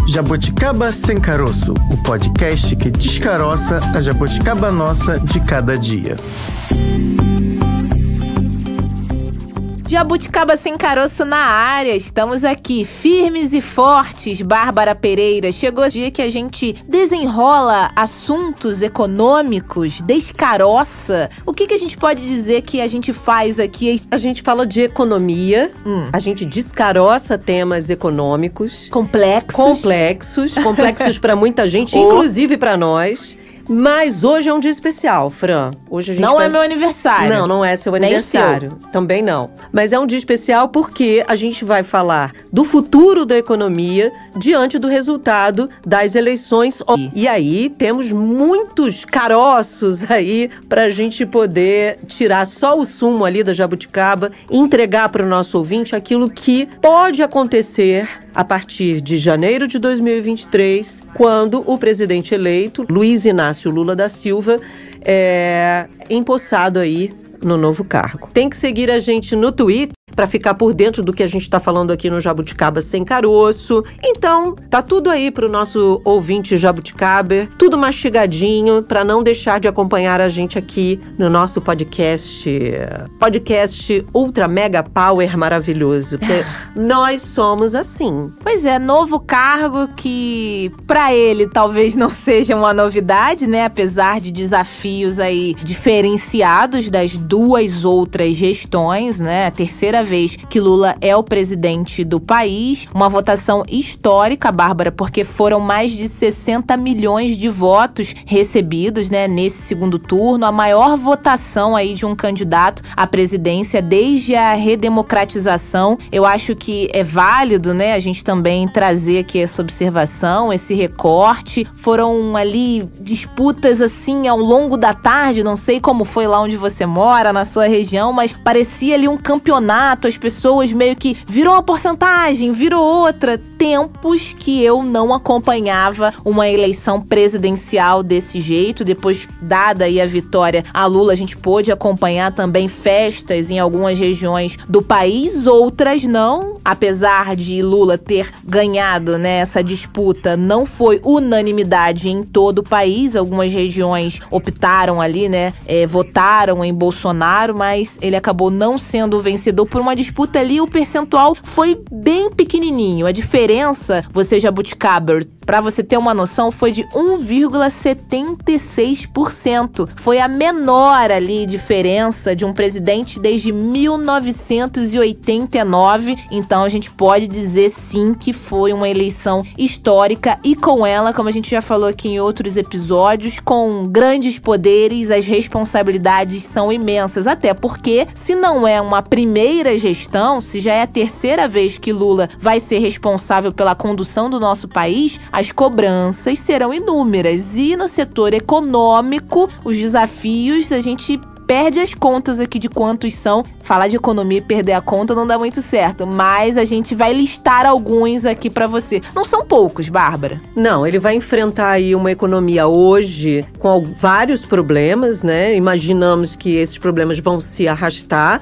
Jabuticaba Sem Caroço, o podcast que descaroça a jabuticaba nossa de cada dia. Jabuticaba Sem Caroço na área, estamos aqui, firmes e fortes. Bárbara Pereira, chegou o dia que a gente desenrola assuntos econômicos, descaroça. O que a gente pode dizer que a gente faz aqui? A gente fala de economia, a gente descaroça temas econômicos. Complexos para muita gente, inclusive para nós. Mas hoje é um dia especial, Fran. Hoje a gente não é meu aniversário. Não é seu aniversário. Nem o seu. Também não. Mas é um dia especial porque a gente vai falar do futuro da economia diante do resultado das eleições. E aí temos muitos caroços aí pra gente poder tirar só o sumo ali da jabuticaba e entregar para o nosso ouvinte aquilo que pode acontecer a partir de janeiro de 2023, quando o presidente eleito, Luiz Inácio Lula da Silva, é empossado aí no novo cargo. Tem que seguir a gente no Twitter para ficar por dentro do que a gente está falando aqui no Jabuticaba Sem Caroço. Então, tá tudo aí pro nosso ouvinte jabuticaber, tudo mastigadinho, para não deixar de acompanhar a gente aqui no nosso podcast ultra mega power maravilhoso, porque nós somos assim. Pois é, novo cargo que para ele talvez não seja uma novidade, né? Apesar de desafios aí diferenciados das duas outras gestões, né? A terceira vez que Lula é o presidente do país. Uma votação histórica, Bárbara, porque foram mais de 60 milhões de votos recebidos, né, nesse segundo turno. A maior votação aí de um candidato à presidência desde a redemocratização. Eu acho que é válido, né, a gente também trazer aqui essa observação, esse recorte. Foram ali disputas assim ao longo da tarde, não sei como foi lá onde você mora, na sua região, mas parecia ali um campeonato. As pessoas meio que virou uma porcentagem, virou outra. Tempos que eu não acompanhava uma eleição presidencial desse jeito. Depois, dada aí a vitória a Lula, a gente pôde acompanhar também festas em algumas regiões do país, outras não. Apesar de Lula ter ganhado, né, essa disputa, não foi unanimidade em todo o país. Algumas regiões optaram ali, né, votaram em Bolsonaro, mas ele acabou não sendo o vencedor por uma disputa ali. O percentual foi bem pequenininho. A diferença, você jabuticaber, pra você ter uma noção, foi de 1,76%. Foi a menor ali diferença de um presidente desde 1989. Então a gente pode dizer sim que foi uma eleição histórica e com ela, como a gente já falou aqui em outros episódios, com grandes poderes, as responsabilidades são imensas. Até porque, se não é uma primeira gestão, se já é a terceira vez que Lula vai ser responsável pela condução do nosso país, as cobranças serão inúmeras. E no setor econômico, os desafios, a gente perde as contas aqui de quantos são. Falar de economia e perder a conta não dá muito certo, mas a gente vai listar alguns aqui pra você. Não são poucos, Bárbara. Não, ele vai enfrentar aí uma economia hoje com vários problemas, né? Imaginamos que esses problemas vão se arrastar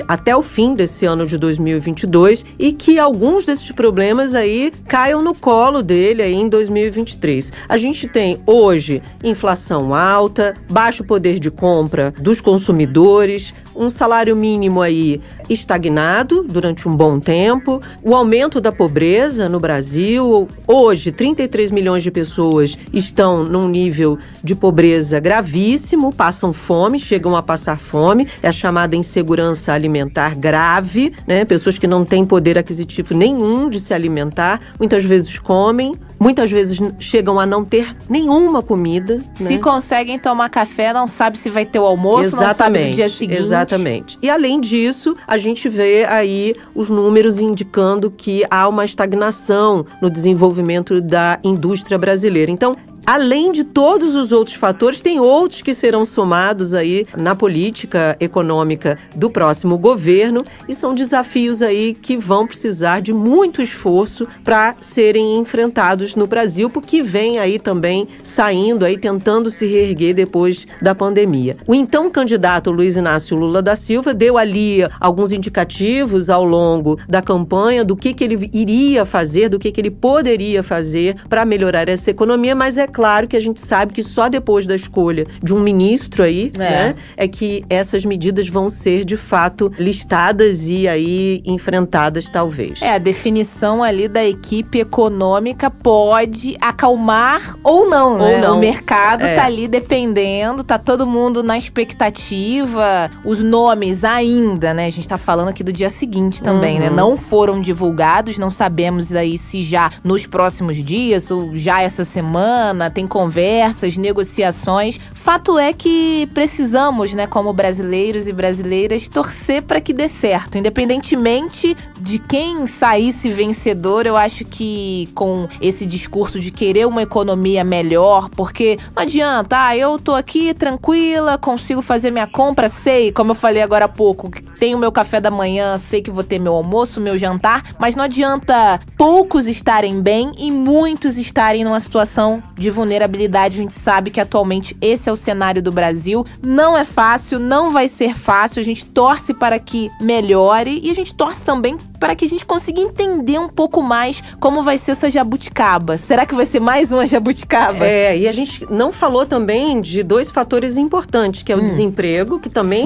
até o fim desse ano de 2022 e que alguns desses problemas aí caiam no colo dele aí em 2023. A gente tem hoje inflação alta, baixo poder de compra dos consumidores, um salário mínimo aí estagnado durante um bom tempo, o aumento da pobreza no Brasil. Hoje, 33 milhões de pessoas estão num nível de pobreza gravíssimo, passam fome, chegam a passar fome, é a chamada insegurança alimentar grave, né? Pessoas que não têm poder aquisitivo nenhum de se alimentar, muitas vezes comem, muitas vezes chegam a não ter nenhuma comida. Se conseguem tomar café, não sabe se vai ter o almoço, exatamente, não sabe do dia seguinte. Exatamente. E além disso, a gente vê aí os números indicando que há uma estagnação no desenvolvimento da indústria brasileira. Então, além de todos os outros fatores, tem outros que serão somados aí na política econômica do próximo governo e são desafios aí que vão precisar de muito esforço para serem enfrentados no Brasil, porque vem aí também saindo aí, tentando se reerguer depois da pandemia. O então candidato Luiz Inácio Lula da Silva deu ali alguns indicativos ao longo da campanha do que ele iria fazer, do que ele poderia fazer para melhorar essa economia, mas é claro que a gente sabe que só depois da escolha de um ministro aí, né, é que essas medidas vão ser de fato listadas e aí enfrentadas, talvez. A definição ali da equipe econômica pode acalmar ou não, né? Ou não. O mercado tá ali dependendo, tá todo mundo na expectativa, os nomes ainda, né? A gente tá falando aqui do dia seguinte também, né? Não foram divulgados, não sabemos aí se já nos próximos dias ou já essa semana tem conversas, negociações. Fato é que precisamos, né, como brasileiros e brasileiras, torcer para que dê certo. Independentemente de quem saísse vencedor, eu acho que com esse discurso de querer uma economia melhor, porque não adianta, eu tô aqui tranquila, consigo fazer minha compra, sei, como eu falei agora há pouco, tenho meu café da manhã, sei que vou ter meu almoço, meu jantar, mas não adianta poucos estarem bem e muitos estarem numa situação de vulnerabilidade. A gente sabe que atualmente esse é o cenário do Brasil. Não é fácil, não vai ser fácil. A gente torce para que melhore e a gente torce também para que a gente consiga entender um pouco mais como vai ser essa jabuticaba. Será que vai ser mais uma jabuticaba? E a gente não falou também de dois fatores importantes, que é o desemprego, que também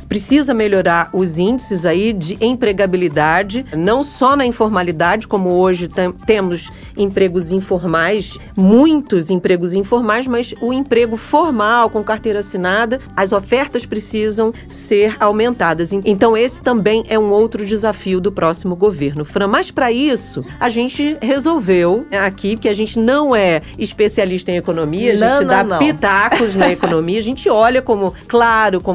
precisa melhorar os índices aí de empregabilidade, não só na informalidade, como hoje temos empregos informais, muitos empregos informais, mas o emprego formal, com carteira assinada, as ofertas precisam ser aumentadas. Então esse também é um outro desafio do próximo governo. Fran, mas para isso, a gente resolveu aqui, que a gente não é especialista em economia, a gente dá pitacos na economia, a gente olha como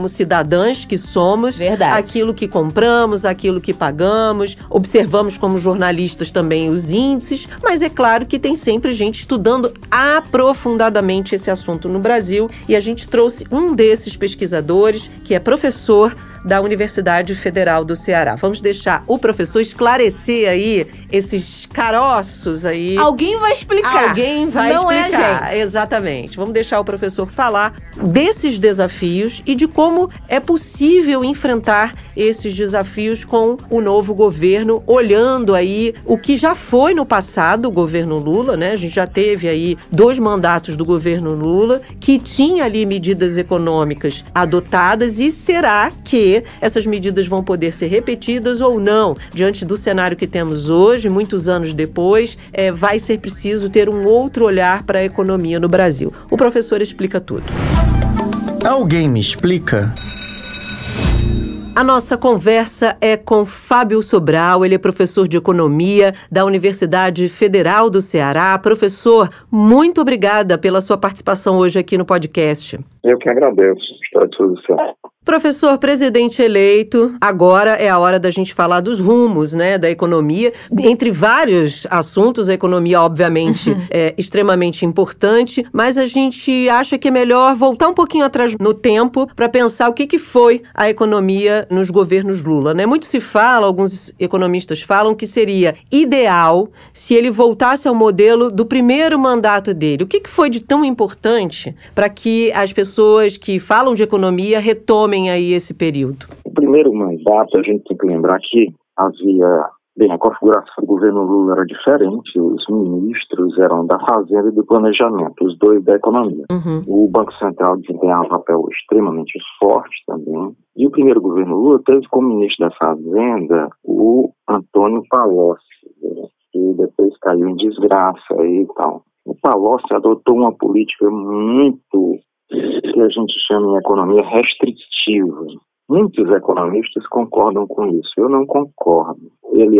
cidadãs que somos, aquilo que compramos, aquilo que pagamos, observamos como jornalistas também os índices, mas é claro que tem sempre gente estudando aprofundadamente esse assunto no Brasil e a gente trouxe um desses pesquisadores, que é professor da Universidade Federal do Ceará. Vamos deixar o professor esclarecer aí esses caroços aí. Alguém vai explicar. Alguém vai explicar. Não é a gente. Exatamente. Vamos deixar o professor falar desses desafios e de como é possível enfrentar esses desafios com o novo governo, olhando aí o que já foi no passado o governo Lula, né? A gente já teve aí 2 mandatos do governo Lula que tinha ali medidas econômicas adotadas e será que essas medidas vão poder ser repetidas ou não? Diante do cenário que temos hoje, muitos anos depois, vai ser preciso ter um outro olhar para a economia no Brasil. O professor explica tudo. Alguém me explica? A nossa conversa é com Fábio Sobral, ele é professor de Economia da Universidade Federal do Ceará. Professor, muito obrigada pela sua participação hoje aqui no podcast. Eu que agradeço, estou à disposição. Professor, presidente eleito, agora é a hora da gente falar dos rumos, né, da economia. Entre vários assuntos, a economia, obviamente, é extremamente importante, mas a gente acha que é melhor voltar um pouquinho atrás no tempo para pensar o que foi a economia nos governos Lula, né? Muito se fala, alguns economistas falam que seria ideal se ele voltasse ao modelo do primeiro mandato dele. O que foi de tão importante para que as pessoas que falam de economia retomem aí esse período? O primeiro mandato, a gente tem que lembrar que a configuração do governo Lula era diferente, os ministros eram da Fazenda e do Planejamento, os dois da Economia. O Banco Central desempenhava um papel extremamente forte também, e o primeiro governo Lula teve como ministro da Fazenda o Antônio Palocci, que depois caiu em desgraça e tal. O Palocci adotou uma política muito, que a gente chama em economia, restritiva. Muitos economistas concordam com isso. Eu não concordo. Ele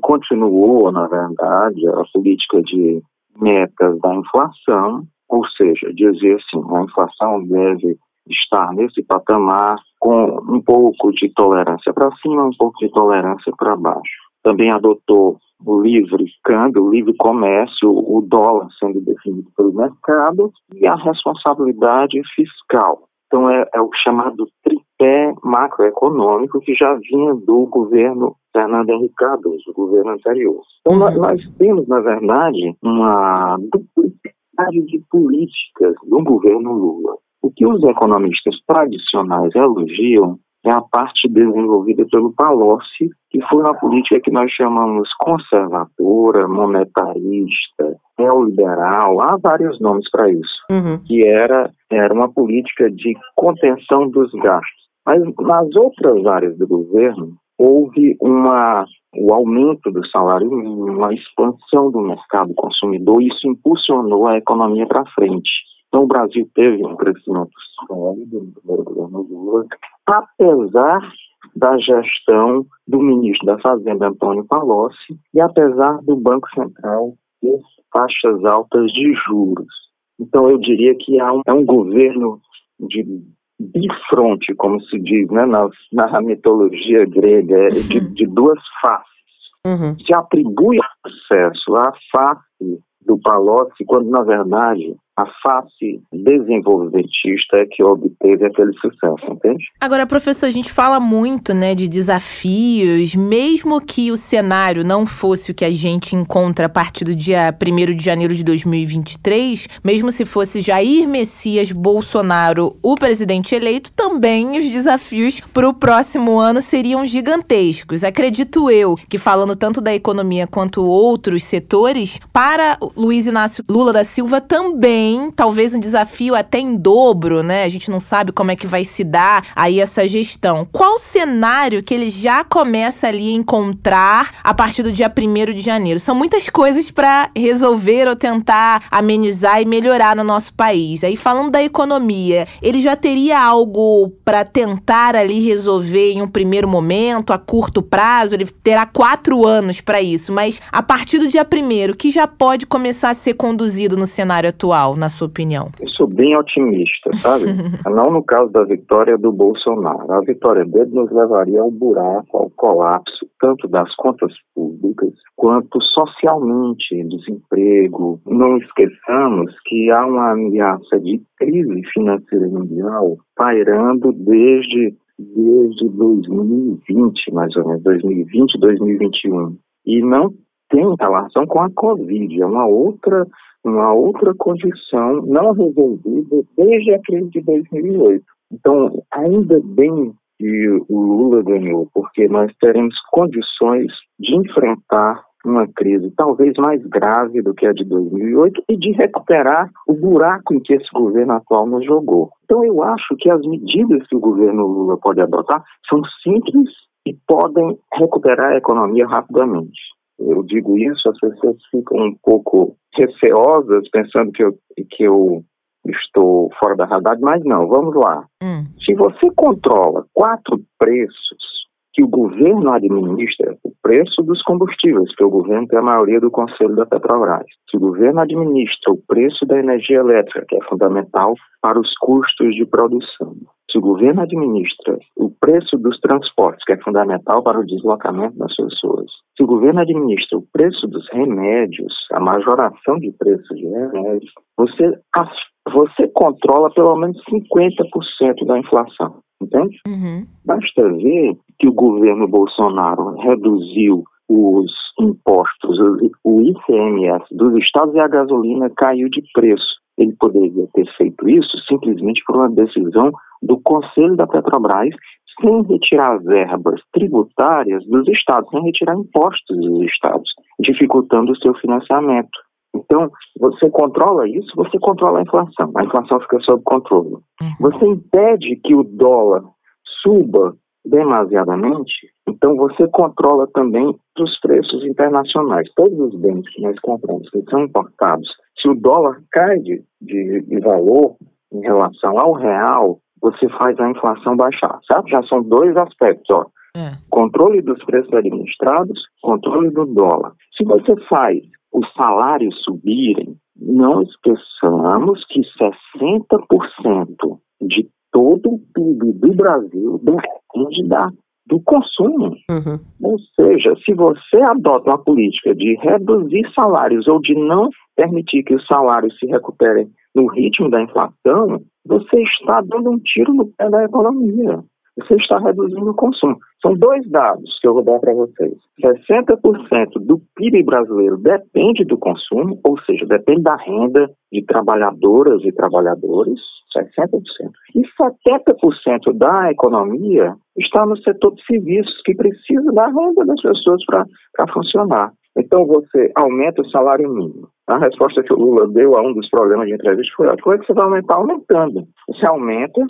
continuou, na verdade, a política de metas da inflação, ou seja, dizer assim, a inflação deve estar nesse patamar com um pouco de tolerância para cima, um pouco de tolerância para baixo. Também adotou o livre câmbio, o livre comércio, o dólar sendo definido pelo mercado e a responsabilidade fiscal. Então é o chamado tripé macroeconômico que já vinha do governo Fernando Henrique Cardoso, o governo anterior. Então nós temos, na verdade, uma duplicidade de políticas do governo Lula. O que os economistas tradicionais elogiam é a parte desenvolvida pelo Palocci, que foi uma política que nós chamamos conservadora, monetarista, neoliberal, há vários nomes para isso, que era uma política de contenção dos gastos. Mas nas outras áreas do governo, houve o aumento do salário mínimo, a expansão do mercado consumidor, e isso impulsionou a economia para frente. Então, o Brasil teve um crescimento sólido no primeiro governo Lula, apesar da gestão do ministro da Fazenda, Antônio Palocci, e apesar do Banco Central ter taxas altas de juros. Então, eu diria que é um governo de bifronte, como se diz, né, na mitologia grega, de duas faces. Se atribui sucesso à face do Palocci, quando, na verdade, a face desenvolvimentista é que obteve aquele sucesso, entende? Agora, professor, a gente fala muito, né, de desafios, mesmo que o cenário não fosse o que a gente encontra a partir do dia 1º de janeiro de 2023, mesmo se fosse Jair Messias Bolsonaro o presidente eleito, também os desafios para o próximo ano seriam gigantescos. Acredito eu que, falando tanto da economia quanto outros setores, para Luiz Inácio Lula da Silva também talvez um desafio até em dobro, né? A gente não sabe como é que vai se dar aí essa gestão. Qual cenário que ele já começa ali a encontrar a partir do dia 1º de janeiro? São muitas coisas para resolver ou tentar amenizar e melhorar no nosso país. Aí, falando da economia, ele já teria algo para tentar ali resolver em um primeiro momento, a curto prazo? Ele terá 4 anos para isso, mas a partir do dia 1º, que já pode começar a ser conduzido no cenário atual, na sua opinião? Eu sou bem otimista, sabe? Não no caso da vitória do Bolsonaro. A vitória dele nos levaria ao buraco, ao colapso, tanto das contas públicas, quanto socialmente, desemprego. Não esqueçamos que há uma ameaça de crise financeira mundial pairando desde 2020, mais ou menos, 2020, 2021. E não tem relação com a Covid, é uma outra condição não resolvida desde a crise de 2008. Então, ainda bem que o Lula ganhou, porque nós teremos condições de enfrentar uma crise talvez mais grave do que a de 2008 e de recuperar o buraco em que esse governo atual nos jogou. Então, eu acho que as medidas que o governo Lula pode adotar são simples e podem recuperar a economia rapidamente. Eu digo isso, as pessoas ficam um pouco receosas, pensando que eu estou fora da realidade, mas não, vamos lá. Se você controla 4 preços que o governo administra, o preço dos combustíveis, porque o governo tem a maioria do conselho da Petrobras. Se o governo administra o preço da energia elétrica, que é fundamental para os custos de produção. Se o governo administra o preço dos transportes, que é fundamental para o deslocamento das pessoas. Se o governo administra o preço dos remédios, a majoração de preços de remédios, você controla pelo menos 50% da inflação, entende? Basta ver que o governo Bolsonaro reduziu os impostos, o ICMS dos estados, e a gasolina caiu de preço. Ele poderia ter feito isso simplesmente por uma decisão do Conselho da Petrobras, sem retirar verbas tributárias dos estados, sem retirar impostos dos estados, dificultando o seu financiamento. Então, você controla isso, você controla a inflação. A inflação fica sob controle. Você impede que o dólar suba demasiadamente, então você controla também os preços internacionais. Todos os bens que nós compramos, que são importados, se o dólar cai de valor em relação ao real, você faz a inflação baixar, sabe? Já são 2 aspectos, ó. Controle dos preços administrados, controle do dólar. Se você faz os salários subirem, não esqueçamos que 60% de todo o PIB do Brasil depende da do consumo. Ou seja, se você adota uma política de reduzir salários ou de não permitir que os salários se recuperem no ritmo da inflação, você está dando um tiro no pé da economia. Você está reduzindo o consumo. São 2 dados que eu vou dar para vocês. 60% do PIB brasileiro depende do consumo, ou seja, depende da renda de trabalhadoras e trabalhadores, 60%. E 70% da economia está no setor de serviços, que precisa da renda das pessoas para funcionar. Então você aumenta o salário mínimo. A resposta que o Lula deu a um dos programas de entrevista foi: como é que você vai aumentar? Aumentando. Você aumenta,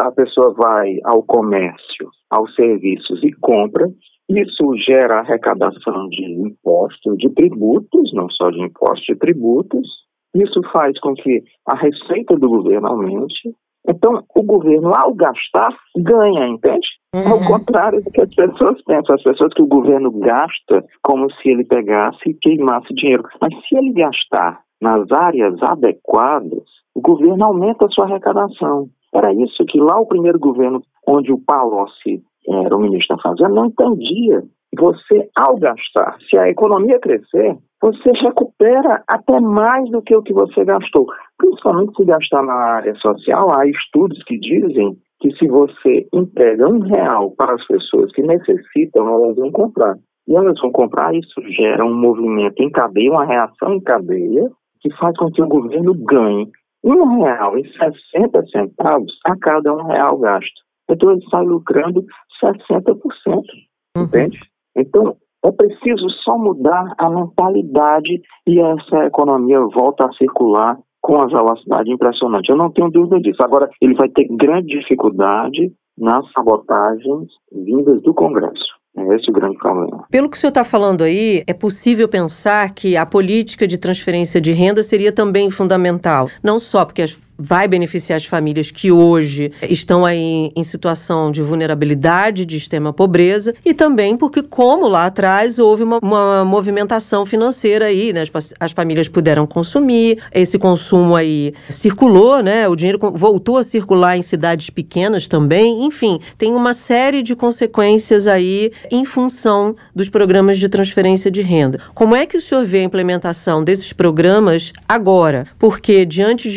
a pessoa vai ao comércio, aos serviços e compra. Isso gera arrecadação de impostos, de tributos, não só de impostos, de tributos. Isso faz com que a receita do governo aumente. Então, o governo, ao gastar, ganha, entende? Ao contrário do que as pessoas pensam. As pessoas que o governo gasta como se ele pegasse e queimasse dinheiro. Mas se ele gastar nas áreas adequadas, o governo aumenta a sua arrecadação. Era isso que lá o primeiro governo, onde o Palocci era o ministro da Fazenda, não entendia. Você, ao gastar, se a economia crescer, você recupera até mais do que o que você gastou. Principalmente se gastar na área social. Há estudos que dizem que se você entrega R$1 para as pessoas que necessitam, elas vão comprar. E elas vão comprar, isso gera um movimento em cadeia, uma reação em cadeia, que faz com que o governo ganhe R$1,60 a cada R$1 gasto. Então ele sai lucrando 60%, entende? Então é preciso só mudar a mentalidade e essa economia volta a circular com uma velocidade impressionante. Eu não tenho dúvida disso. Agora, ele vai ter grande dificuldade nas sabotagens vindas do Congresso. É esse o grande problema. Pelo que o senhor está falando aí, é possível pensar que a política de transferência de renda seria também fundamental. Não só porque vai beneficiar as famílias que hoje estão aí em situação de vulnerabilidade, de extrema pobreza, e também porque, como lá atrás, houve uma movimentação financeira aí, né? As famílias puderam consumir, esse consumo aí circulou, né? O dinheiro voltou a circular em cidades pequenas também, enfim, tem uma série de consequências aí em função dos programas de transferência de renda. Como é que o senhor vê a implementação desses programas agora? Porque diante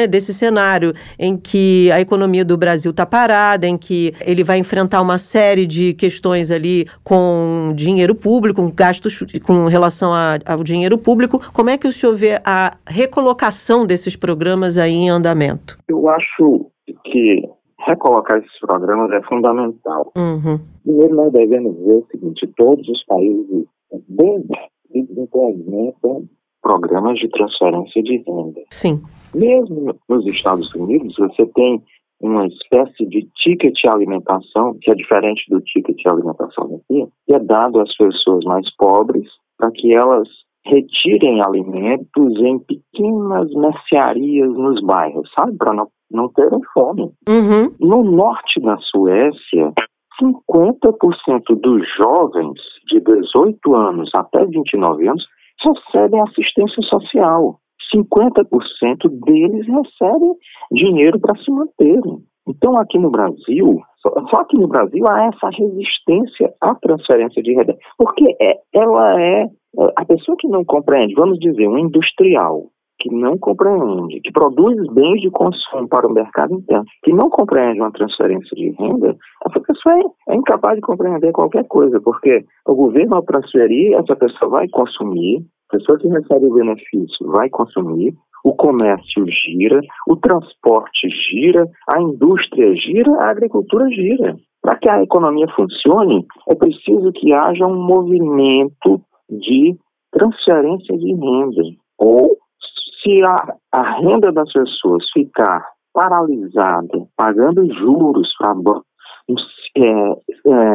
desse cenário em que a economia do Brasil está parada, em que ele vai enfrentar uma série de questões ali com dinheiro público, com gastos com relação ao dinheiro público, como é que o senhor vê a recolocação desses programas aí em andamento? Eu acho que recolocar esses programas é fundamental. Primeiro, nós devemos ver o seguinte: todos os países implementam programas de transferência de renda. Sim. Mesmo nos Estados Unidos, você tem uma espécie de ticket de alimentação, que é diferente do ticket de alimentação aqui, que é dado às pessoas mais pobres para que elas retirem alimentos em pequenas mercearias nos bairros, sabe? Para não terem fome. No norte da Suécia, 50% dos jovens de 18 anos até 29 anos recebem assistência social. 50% deles recebem dinheiro para se manterem. Então, aqui no Brasil, só aqui no Brasil há essa resistência à transferência de renda. Porque ela é a pessoa que não compreende, vamos dizer, um industrial que não compreende, que produz bens de consumo para o mercado interno, que não compreende uma transferência de renda, essa pessoa é incapaz de compreender qualquer coisa, porque o governo, ao transferir, essa pessoa vai consumir, a pessoa que recebe o benefício vai consumir, o comércio gira, o transporte gira, a indústria gira, a agricultura gira. Para que a economia funcione, é preciso que haja um movimento de transferência de renda. Ou, se a renda das pessoas ficar paralisada, pagando juros,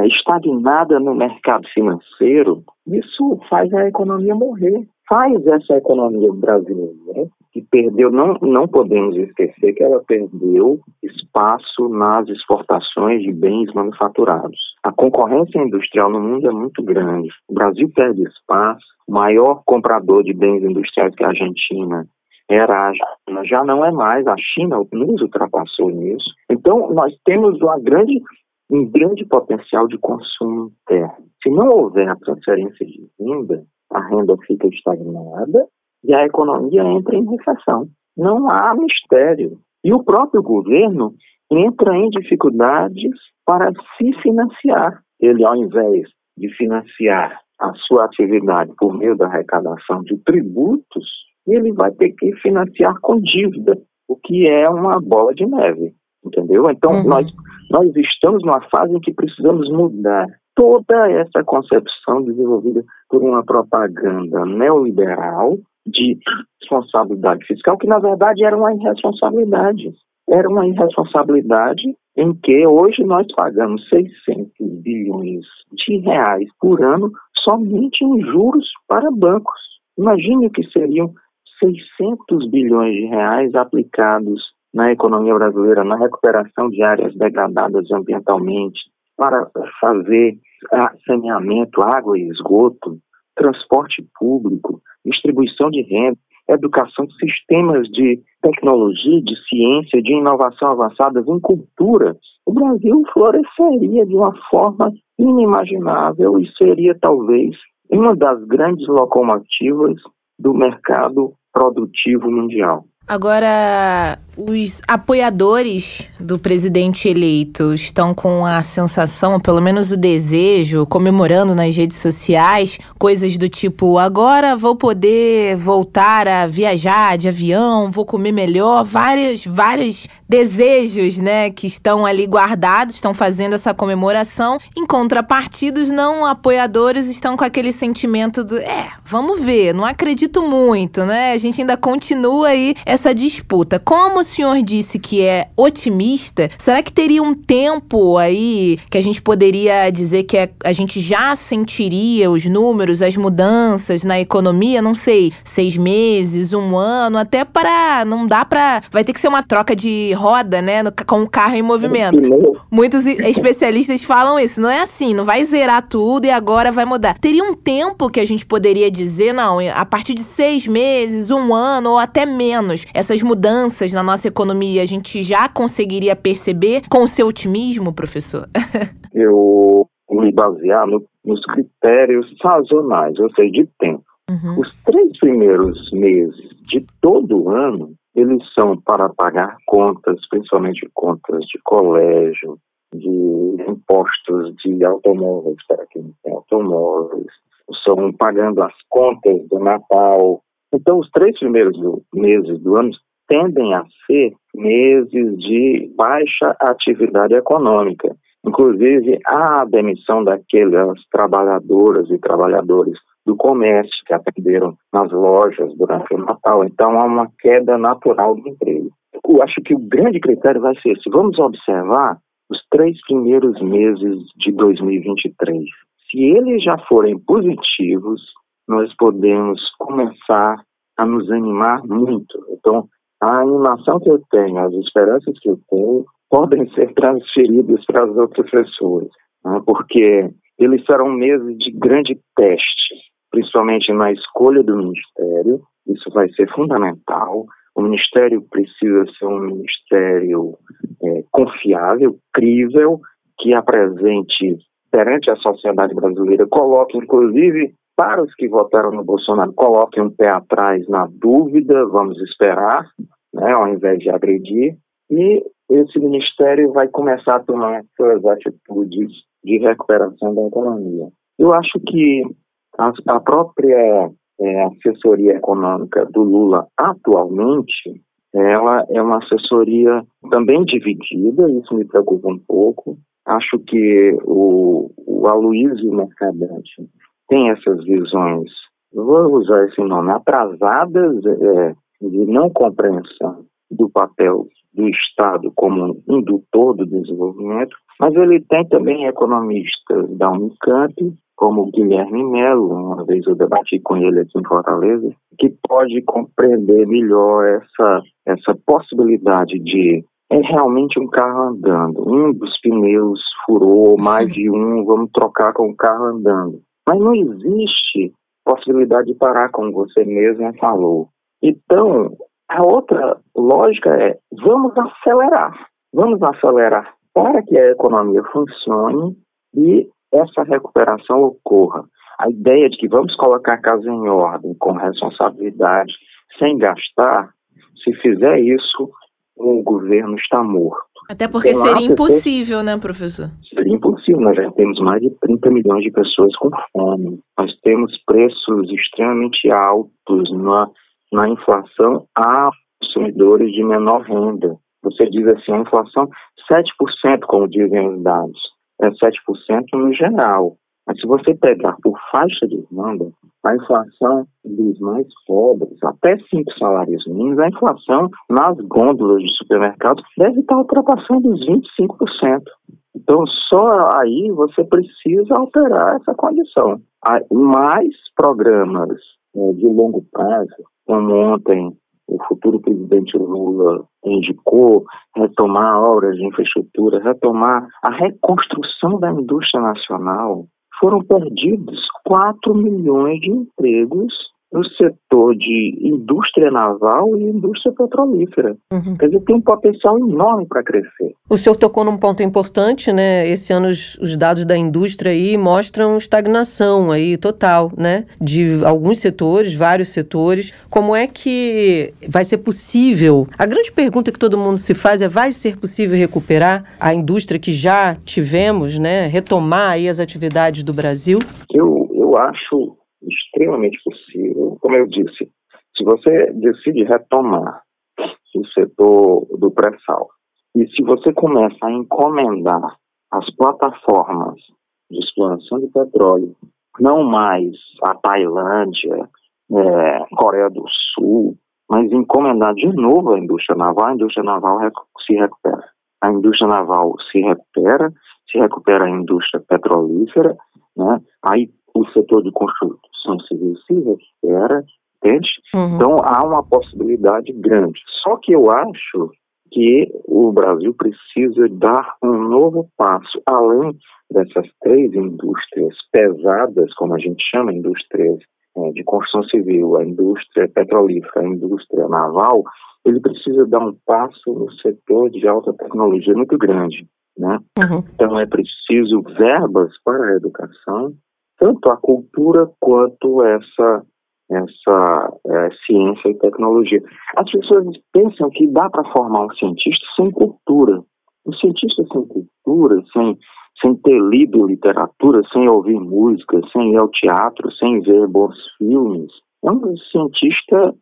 estagnada no mercado financeiro, isso faz a economia morrer. Faz essa economia brasileira, que perdeu, não podemos esquecer que ela perdeu espaço nas exportações de bens manufaturados. A concorrência industrial no mundo é muito grande. O Brasil perde espaço. O maior comprador de bens industriais que a Argentina era a China, já não é mais. A China nos ultrapassou nisso. Então, nós temos uma grande um grande potencial de consumo interno. Se não houver a transferência de renda, a renda fica estagnada e a economia entra em recessão. Não há mistério. E o próprio governo entra em dificuldades para se financiar. Ele, ao invés de financiar a sua atividade por meio da arrecadação de tributos, ele vai ter que financiar com dívida, o que é uma bola de neve, entendeu? Então, nós estamos numa fase em que precisamos mudar toda essa concepção desenvolvida por uma propaganda neoliberal de responsabilidade fiscal, que na verdade era uma irresponsabilidade. Era uma irresponsabilidade em que hoje nós pagamos 600 bilhões de reais por ano somente em juros para bancos. Imagine o que seriam 600 bilhões de reais aplicados na economia brasileira, na recuperação de áreas degradadas ambientalmente, para fazer saneamento, água e esgoto, transporte público, distribuição de renda, educação, sistemas de tecnologia, de ciência, de inovação avançadas em cultura. O Brasil floresceria de uma forma inimaginável e seria talvez uma das grandes locomotivas do mercado produtivo mundial. Agora, os apoiadores do presidente eleito estão com a sensação, pelo menos o desejo, comemorando nas redes sociais, coisas do tipo, agora vou poder voltar a viajar de avião, vou comer melhor, vários desejos, né, que estão ali guardados, estão fazendo essa comemoração. Em contrapartida, os não apoiadores estão com aquele sentimento do, vamos ver, não acredito muito, né, a gente ainda continua aí essa disputa. Como o senhor disse que é otimista, será que teria um tempo aí que a gente poderia dizer que a gente já sentiria os números, as mudanças na economia? Não sei, 6 meses, 1 ano, até para... não dá para... vai ter que ser uma troca de roda, né, com o carro em movimento. Muitos especialistas falam isso. Não é assim, não vai zerar tudo e agora vai mudar. Teria um tempo que a gente poderia dizer, não, a partir de 6 meses, 1 ano ou até menos, essas mudanças na nossa economia, a gente já conseguiria perceber com o seu otimismo, professor? Eu vou me basear nos critérios sazonais, ou seja, de tempo. Os 3 primeiros meses de todo o ano, eles são para pagar contas, principalmente contas de colégio, de impostos de automóveis, para quem não tem automóveis, são pagando as contas do Natal. Então, os 3 primeiros meses do ano tendem a ser meses de baixa atividade econômica. Inclusive, há a demissão daquelas trabalhadoras e trabalhadores do comércio que atenderam nas lojas durante o Natal. Então, há uma queda natural do emprego. Eu acho que o grande critério vai ser esse. Vamos observar os 3 primeiros meses de 2023. Se eles já forem positivos, nós podemos começar a nos animar muito. Então, a animação que eu tenho, as esperanças que eu tenho, podem ser transferidas para as outras pessoas, né? Porque eles serão meses de grande teste, principalmente na escolha do ministério. Isso vai ser fundamental. O ministério precisa ser um ministério confiável, crível, que apresente perante a sociedade brasileira, coloque, inclusive, para os que votaram no Bolsonaro, coloquem um pé atrás na dúvida, vamos esperar, né, ao invés de agredir, e esse ministério vai começar a tomar suas atitudes de recuperação da economia. Eu acho que a própria assessoria econômica do Lula atualmente, ela é uma assessoria também dividida, isso me preocupa um pouco. Acho que o Aloysio Mercadante tem essas visões, vou usar esse nome, atrasadas, de não compreensão do papel do Estado como um indutor do desenvolvimento, mas ele tem também economistas da Unicamp, como o Guilherme Melo, uma vez eu debati com ele aqui em Fortaleza, que pode compreender melhor essa possibilidade de realmente um carro andando. Um dos pneus furou, mais de um, vamos trocar com o carro andando. Mas não existe possibilidade de parar, como você mesmo falou. Então, a outra lógica é, vamos acelerar para que a economia funcione e essa recuperação ocorra. A ideia de que vamos colocar a casa em ordem, com responsabilidade, sem gastar, se fizer isso, o governo está morto. Até porque seria impossível, né, professor? Seria impossível. Nós já temos mais de 30 milhões de pessoas com fome. Nós temos preços extremamente altos na inflação a consumidores de menor renda. Você diz assim, a inflação 7%, como dizem os dados. É 7% no geral. Mas se você pegar por faixa de renda, a inflação dos mais pobres, até 5 salários mínimos, a inflação nas gôndolas de supermercado deve estar ultrapassando os 25%. Então, só aí você precisa alterar essa condição. Há mais programas de longo prazo, como ontem o futuro presidente Lula indicou, retomar obras de infraestrutura, retomar a reconstrução da indústria nacional. Foram perdidos 4 milhões de empregos no setor de indústria naval e indústria petrolífera. Quer dizer, tem um potencial enorme para crescer. O senhor tocou num ponto importante, né? Esse ano os dados da indústria aí mostram estagnação aí total, né? De alguns setores, vários setores. Como é que vai ser possível? A grande pergunta que todo mundo se faz é: vai ser possível recuperar a indústria que já tivemos, né? Retomar aí as atividades do Brasil? Eu acho extremamente possível. Como eu disse, se você decide retomar o setor do pré-sal e se você começa a encomendar as plataformas de exploração de petróleo, não mais a Tailândia, Coreia do Sul, mas encomendar de novo a indústria naval se recupera. A indústria naval se recupera a indústria petrolífera, né? Aí o setor de construção civil se recupera, entende? Então há uma possibilidade grande. Só que eu acho que o Brasil precisa dar um novo passo, além dessas 3 indústrias pesadas, como a gente chama, indústrias de construção civil, a indústria petrolífera, a indústria naval. Ele precisa dar um passo no setor de alta tecnologia muito grande, né? Então é preciso verbas para a educação, tanto a cultura quanto essa ciência e tecnologia. As pessoas pensam que dá para formar um cientista sem cultura. Um cientista sem cultura, sem ter lido literatura, sem ouvir música, sem ir ao teatro, sem ver bons filmes, é um cientista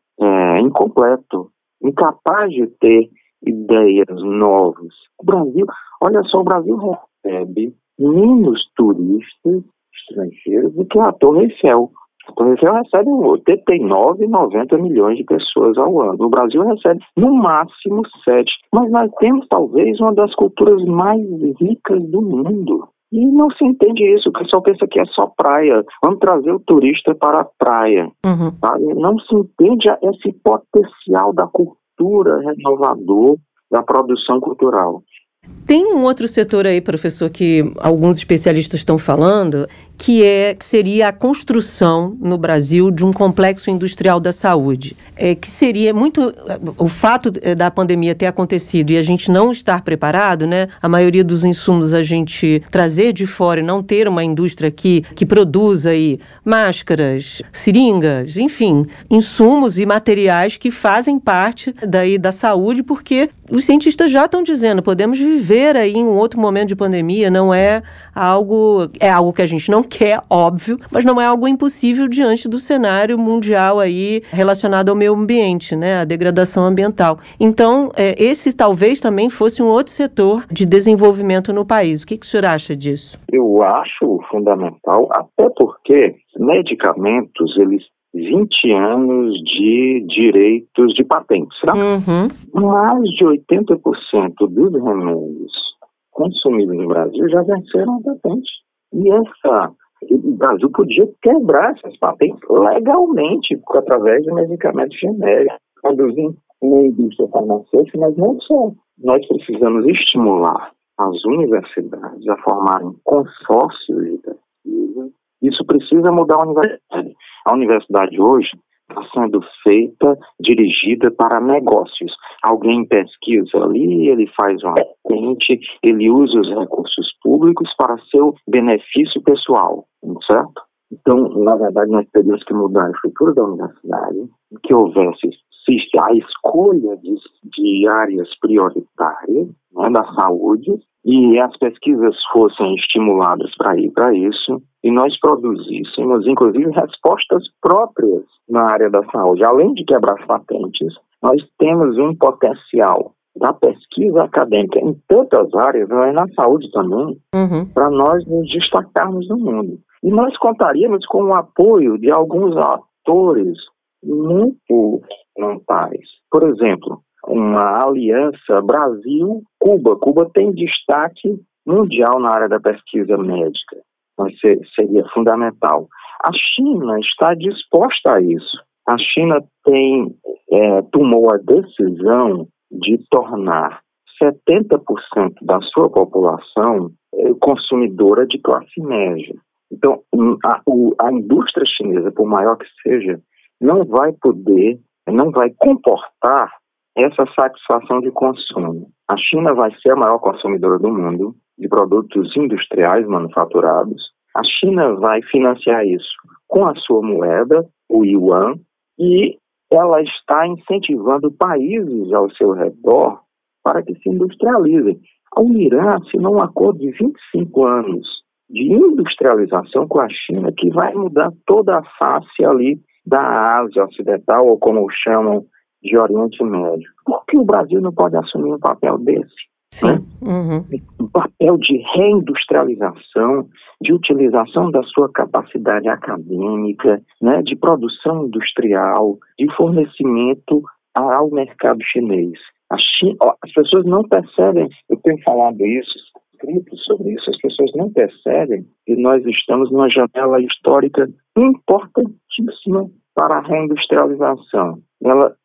incompleto, incapaz de ter ideias novas. O Brasil recebe menos turistas estrangeiros do que a Torre Eiffel. A Torre Eiffel recebe 89, 90 milhões de pessoas ao ano. O Brasil recebe no máximo 7. Mas nós temos talvez uma das culturas mais ricas do mundo. E não se entende isso. O pessoal pensa que é só praia. Vamos trazer o turista para a praia. Tá? Não se entende esse potencial da cultura renovador, da produção cultural. Tem um outro setor aí, professor, que alguns especialistas estão falando, que seria a construção no Brasil de um complexo industrial da saúde. Que seria muito... O fato da pandemia ter acontecido e a gente não estar preparado, né? A maioria dos insumos a gente trazer de fora e não ter uma indústria aqui que produza aí máscaras, seringas, enfim, insumos e materiais que fazem parte daí da saúde, porque os cientistas já estão dizendo, podemos viver aí em um outro momento de pandemia, não é algo que a gente não quer, óbvio, mas não é algo impossível diante do cenário mundial aí relacionado ao meio ambiente, né, a degradação ambiental. Então, esse talvez também fosse um outro setor de desenvolvimento no país. O que o senhor acha disso? Eu acho fundamental, até porque medicamentos, eles 20 anos de direitos de patentes, tá? Mais de 80% dos remédios consumidos no Brasil já venceram a patente. E o Brasil podia quebrar essas patentes legalmente, através de medicamentos genéricos, produzindo uma indústria farmacêutica, mas não só. Nós precisamos estimular as universidades a formarem consórcios de pesquisa. Isso precisa mudar a universidade. A universidade hoje está sendo feita, dirigida para negócios. Alguém pesquisa ali, ele faz uma patente, ele usa os recursos públicos para seu benefício pessoal, certo? Então, na verdade, nós teríamos que mudar a estrutura da universidade, que houvesse a escolha de áreas prioritárias, né, da saúde, e as pesquisas fossem estimuladas para ir para isso, e nós produzíssemos, inclusive, respostas próprias na área da saúde. Além de quebrar as patentes, nós temos um potencial da pesquisa acadêmica em tantas áreas, mas na saúde também, para nós nos destacarmos no mundo. E nós contaríamos com o apoio de alguns atores muito notáveis. Por exemplo, uma aliança Brasil-Cuba. Cuba tem destaque mundial na área da pesquisa médica, mas seria fundamental. A China está disposta a isso. A China tomou a decisão de tornar 70% da sua população consumidora de classe média. Então, a indústria chinesa, por maior que seja, não vai comportar essa satisfação de consumo. A China vai ser a maior consumidora do mundo de produtos industriais manufaturados. A China vai financiar isso com a sua moeda, o yuan, e ela está incentivando países ao seu redor para que se industrializem. O Irã assinou um acordo de 25 anos de industrialização com a China que vai mudar toda a face ali da Ásia Ocidental, ou como chamam de Oriente Médio. Por que o Brasil não pode assumir um papel desse? Sim. Né? Um papel de reindustrialização, de utilização da sua capacidade acadêmica, né, de produção industrial, de fornecimento ao mercado chinês. As pessoas não percebem, eu tenho falado isso, escrito sobre isso, as pessoas não percebem que nós estamos numa janela histórica importantíssima para a reindustrialização.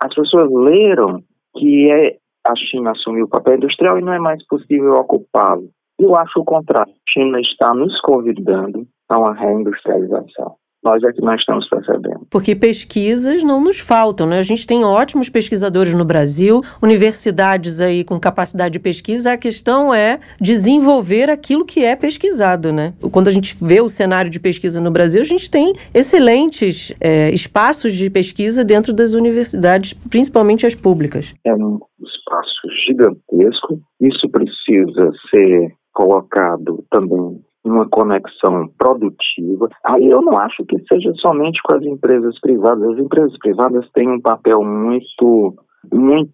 As pessoas leram que a China assumiu o papel industrial e não é mais possível ocupá-lo. Eu acho o contrário. A China está nos convidando a uma reindustrialização. Nós é que não estamos percebendo. Porque pesquisas não nos faltam, né? A gente tem ótimos pesquisadores no Brasil, universidades aí com capacidade de pesquisa. A questão é desenvolver aquilo que é pesquisado, né? Quando a gente vê o cenário de pesquisa no Brasil, a gente tem excelentes espaços de pesquisa dentro das universidades, principalmente as públicas. É um espaço gigantesco. Isso precisa ser colocado também uma conexão produtiva. Aí eu não acho que seja somente com as empresas privadas. As empresas privadas têm um papel muito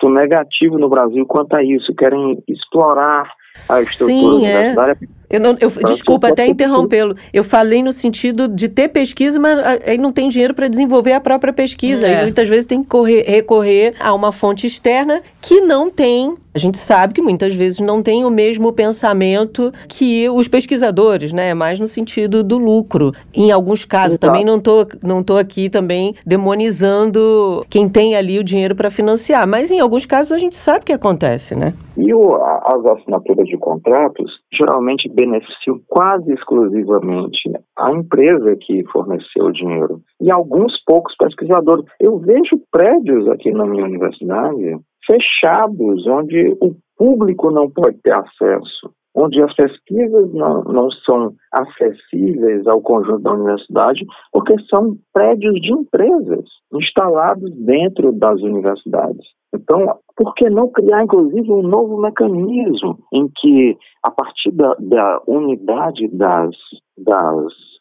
negativo no Brasil quanto a isso. Querem explorar a estrutura universitária. Desculpa até interrompê-lo. Eu falei no sentido de ter pesquisa, mas aí não tem dinheiro para desenvolver a própria pesquisa. Aí muitas vezes tem que recorrer a uma fonte externa que não tem. A gente sabe que muitas vezes não tem o mesmo pensamento que os pesquisadores, né? Mais no sentido do lucro. Em alguns casos, também não tô aqui também demonizando quem tem ali o dinheiro para financiar. Mas em alguns casos a gente sabe o que acontece, né? E as assinaturas de contratos geralmente beneficiam quase exclusivamente a empresa que forneceu o dinheiro e alguns poucos pesquisadores. Eu vejo prédios aqui na minha universidade fechados, onde o público não pode ter acesso, onde as pesquisas não são acessíveis ao conjunto da universidade, porque são prédios de empresas instalados dentro das universidades. Então, por que não criar, inclusive, um novo mecanismo em que, a partir da unidade das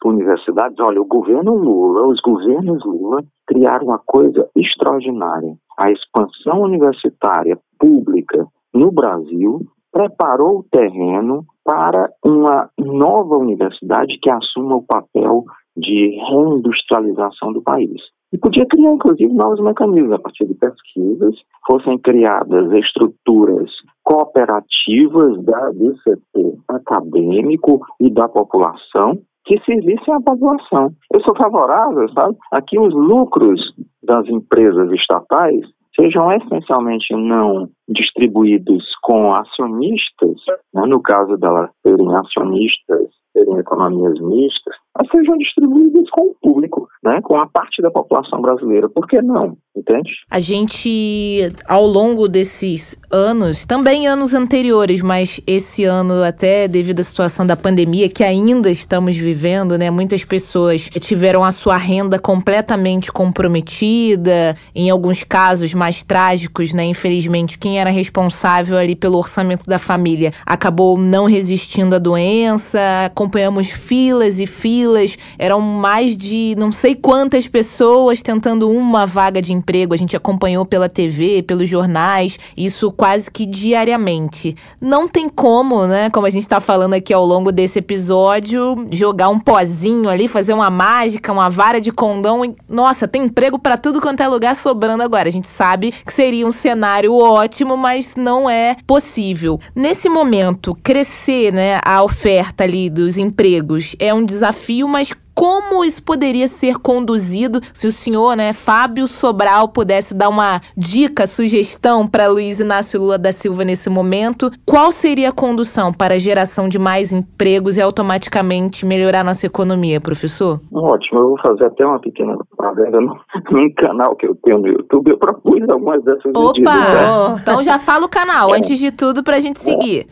universidades, olha, os governos Lula criaram uma coisa extraordinária. A expansão universitária pública no Brasil preparou o terreno para uma nova universidade que assuma o papel de reindustrialização do país. E podia criar, inclusive, novos mecanismos a partir de pesquisas, fossem criadas estruturas cooperativas do setor acadêmico e da população que servissem à população. Eu sou favorável, sabe, a que os lucros das empresas estatais sejam essencialmente não distribuídos com acionistas, né, no caso delas serem acionistas, serem economias mistas, mas sejam distribuídas com o público, né, com a parte da população brasileira. Por que não? Entende? A gente, ao longo desses anos, também anos anteriores, mas esse ano até devido à situação da pandemia que ainda estamos vivendo, né, muitas pessoas tiveram a sua renda completamente comprometida, em alguns casos mais trágicos, né, infelizmente, quem era responsável ali pelo orçamento da família acabou não resistindo à doença, acompanhamos filas e filas, eram mais de não sei quantas pessoas tentando uma vaga de emprego, a gente acompanhou pela TV, pelos jornais, isso quase que diariamente. Não tem como, né, como a gente tá falando aqui ao longo desse episódio, jogar um pozinho ali, fazer uma mágica, uma vara de condão e, nossa, tem emprego pra tudo quanto é lugar sobrando agora. A gente sabe que seria um cenário ótimo, mas não é possível. Nesse momento, crescer, né, a oferta ali dos empregos é um desafio, mas como isso poderia ser conduzido se o senhor, né, Fábio Sobral, pudesse dar uma dica, sugestão para Luiz Inácio Lula da Silva nesse momento? Qual seria a condução para a geração de mais empregos e automaticamente melhorar nossa economia, professor? Ótimo, eu vou fazer até uma pequena propaganda num canal que eu tenho no YouTube. Eu propus algumas dessas medidas. Opa! Então já fala o canal, antes de tudo, para a gente seguir.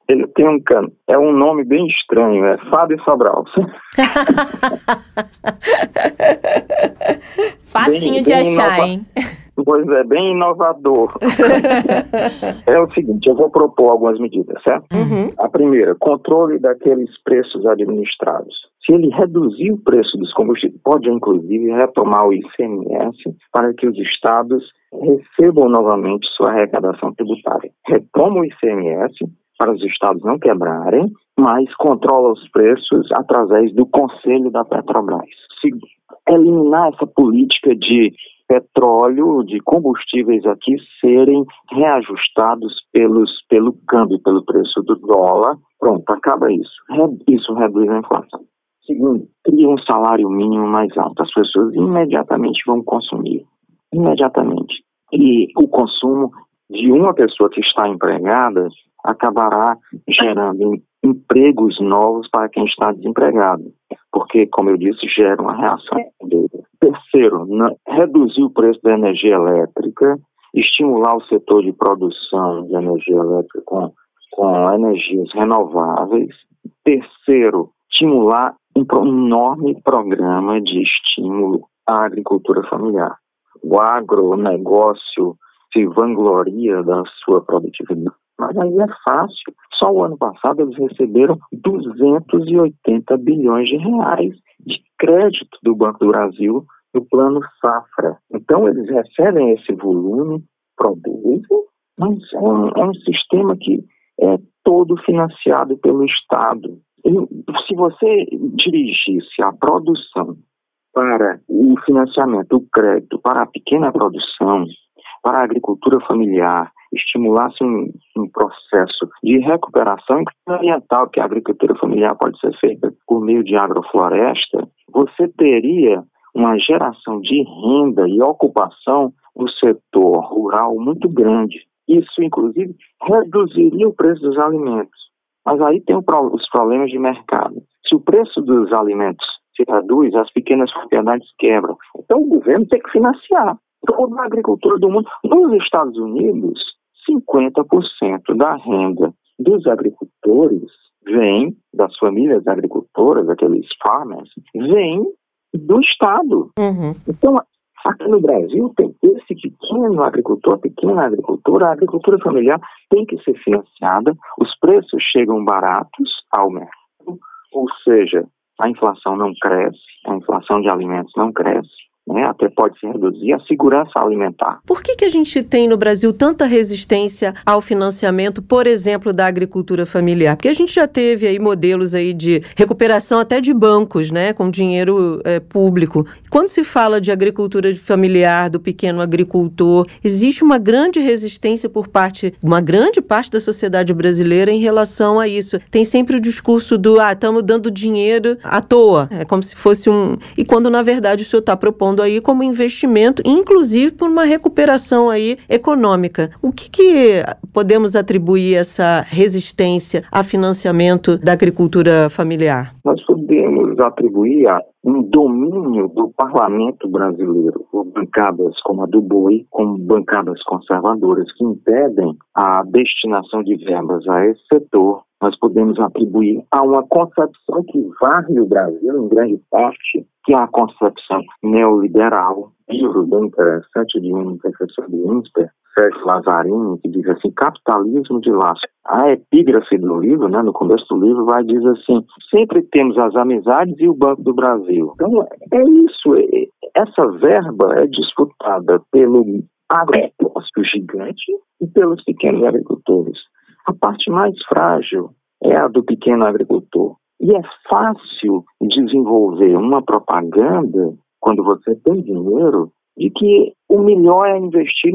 Ele tem um canal, é um nome bem estranho, é Fábio Sobral. Facinho de achar, hein? Pois é, bem inovador. É o seguinte, eu vou propor algumas medidas, certo? Uhum. A primeira, controle daqueles preços administrados. Se ele reduzir o preço dos combustíveis, pode inclusive retomar o ICMS para que os estados recebam novamente sua arrecadação tributária. Retoma o ICMS para os estados não quebrarem, mas controla os preços através do Conselho da Petrobras. Se eliminar essa política de petróleo, de combustíveis aqui serem reajustados pelo câmbio, pelo preço do dólar, pronto, acaba isso. Isso reduz a inflação. Segundo, cria um salário mínimo mais alto. As pessoas imediatamente vão consumir. Imediatamente. E o consumo de uma pessoa que está empregada acabará gerando empregos novos para quem está desempregado, porque, como eu disse, gera uma reação dele. Terceiro, reduzir o preço da energia elétrica, estimular o setor de produção de energia elétrica com energias renováveis. Terceiro, estimular um enorme programa de estímulo à agricultura familiar. O agronegócio se vangloria da sua produtividade, mas aí é fácil. Só o ano passado eles receberam 280 bilhões de reais de crédito do Banco do Brasil no Plano Safra. Então eles recebem esse volume, produzem, mas é um sistema que é todo financiado pelo Estado. E se você dirigisse a produção para o financiamento, o crédito para a pequena produção, para a agricultura familiar, estimulasse um processo de recuperação ambiental, que a agricultura familiar pode ser feita por meio de agrofloresta, você teria uma geração de renda e ocupação no setor rural muito grande. Isso, inclusive, reduziria o preço dos alimentos. Mas aí tem os problemas de mercado. Se o preço dos alimentos se reduz, as pequenas propriedades quebram. Então o governo tem que financiar toda a agricultura do mundo. Nos Estados Unidos, 50% da renda dos agricultores vem, das famílias agricultoras, aqueles farmers, vem do Estado. Uhum. Então, aqui no Brasil tem esse pequeno agricultor, pequena agricultura, a agricultura familiar tem que ser financiada, os preços chegam baratos ao mercado, ou seja, a inflação não cresce, a inflação de alimentos não cresce, né? Até pode se reduzir a segurança alimentar. Por que a gente tem no Brasil tanta resistência ao financiamento, por exemplo, da agricultura familiar? Porque a gente já teve aí modelos aí de recuperação até de bancos, né, com dinheiro público. Quando se fala de agricultura familiar, do pequeno agricultor, existe uma grande resistência por parte, uma grande parte da sociedade brasileira em relação a isso. Tem sempre o discurso do, estamos dando dinheiro à toa. É como se fosse e quando, na verdade, o senhor está propondo aí como investimento, inclusive por uma recuperação aí econômica. O que podemos atribuir essa resistência a financiamento da agricultura familiar? Nós podemos atribuir a um domínio do parlamento brasileiro por bancadas como a do BOI, como bancadas conservadoras que impedem a destinação de verbas a esse setor. Nós podemos atribuir a uma concepção que varre o Brasil em grande parte, que é a concepção neoliberal. Livro bem interessante de um professor do INSPER, Sérgio Lazzarini, que diz assim, capitalismo de laço. A epígrafe do livro, no começo do livro, vai dizer assim, sempre temos as amizades e o Banco do Brasil. Então, é isso. Essa verba é disputada pelo agronegócio gigante e pelos pequenos agricultores. A parte mais frágil é a do pequeno agricultor. E é fácil desenvolver uma propaganda, quando você tem dinheiro, de que o melhor é investir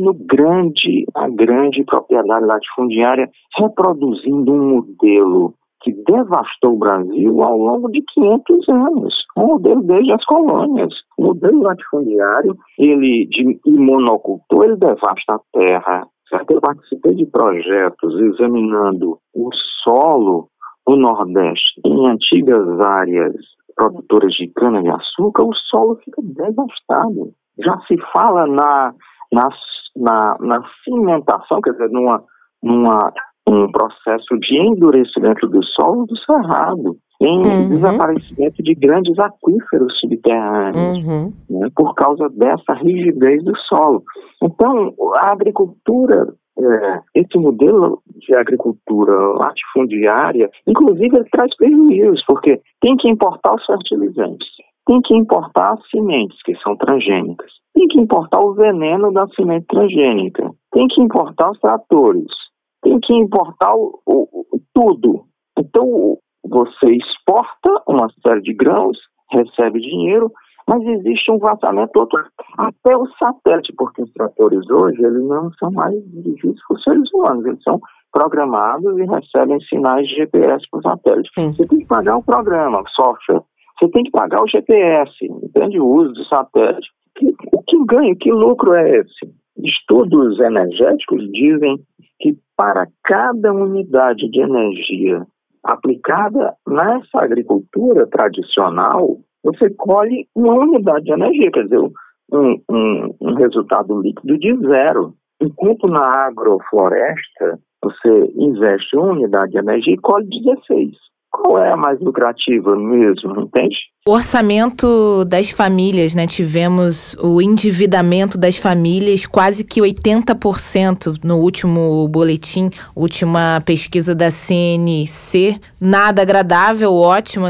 a grande propriedade latifundiária, reproduzindo um modelo que devastou o Brasil ao longo de 500 anos. Um modelo desde as colônias. O modelo latifundiário, e monocultor, ele devasta a terra. Eu participei de projetos examinando o solo no Nordeste, em antigas áreas produtoras de cana-de-açúcar, o solo fica devastado. Já se fala na cimentação, quer dizer, num processo de endurecimento do solo do cerrado, em desaparecimento de grandes aquíferos subterrâneos, por causa dessa rigidez do solo. Então, a agricultura, esse modelo de agricultura latifundiária, inclusive ele traz prejuízos, porque tem que importar os fertilizantes, tem que importar as sementes, que são transgênicas, tem que importar o veneno da semente transgênica, tem que importar os tratores, tem que importar tudo. Então, você exporta uma série de grãos, recebe dinheiro, mas existe um vazamento outro, até o satélite, porque os tratores hoje, eles não são mais dirigidos por seres humanos, eles são programados e recebem sinais de GPS por satélite. Você tem que pagar o programa, software, você tem que pagar o GPS, entende? O uso do satélite. O que ganho, que lucro é esse? Estudos energéticos dizem que para cada unidade de energia aplicada nessa agricultura tradicional, você colhe uma unidade de energia, quer dizer, um resultado líquido de zero. Enquanto na agrofloresta, você investe uma unidade de energia e colhe 16. Qual é a mais lucrativa mesmo, entende? O orçamento das famílias, tivemos o endividamento das famílias, quase que 80% no último boletim, última pesquisa da CNC. Nada agradável, ótimo,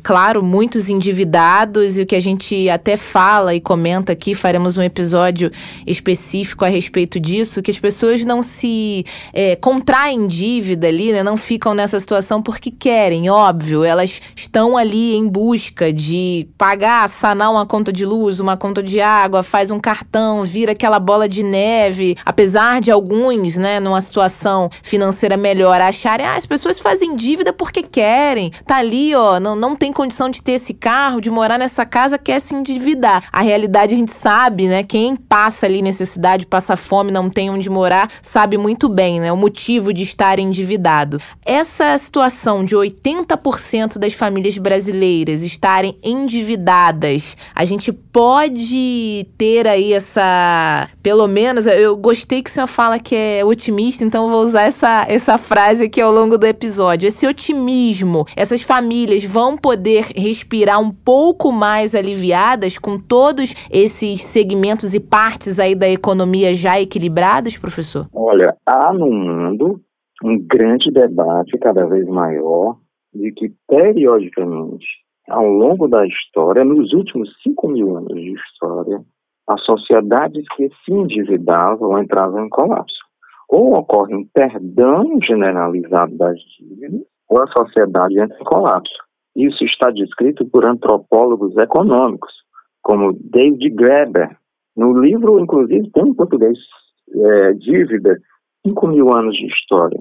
claro, muitos endividados, e o que a gente até fala e comenta aqui, faremos um episódio específico a respeito disso, que as pessoas não se contraem dívida ali, não ficam nessa situação porque querem, óbvio, elas estão ali em busca de pagar, sanar uma conta de luz, uma conta de água, faz um cartão, vira aquela bola de neve, apesar de alguns, numa situação financeira melhor, acharem, as pessoas fazem dívida porque querem, tá ali, não tem condição de ter esse carro, de morar nessa casa, quer se endividar. A realidade a gente sabe, quem passa ali necessidade, passa fome, não tem onde morar, sabe muito bem, o motivo de estar endividado. Essa situação de 80% das famílias brasileiras estarem endividadas, a gente pode ter aí pelo menos, eu gostei que o senhor fala que é otimista, então eu vou usar essa frase aqui ao longo do episódio. Esse otimismo, essas famílias vão poder respirar um pouco mais aliviadas com todos esses segmentos e partes aí da economia já equilibradas, professor? Olha, há no mundo um grande debate cada vez maior de que, periodicamente, ao longo da história, nos últimos 5.000 anos de história, as sociedades que se endividavam entravam em colapso. Ou ocorre um perdão generalizado das dívidas, ou a sociedade entra em colapso. Isso está descrito por antropólogos econômicos, como David Graeber. No livro, inclusive, tem em português Dívida, 5.000 anos de história.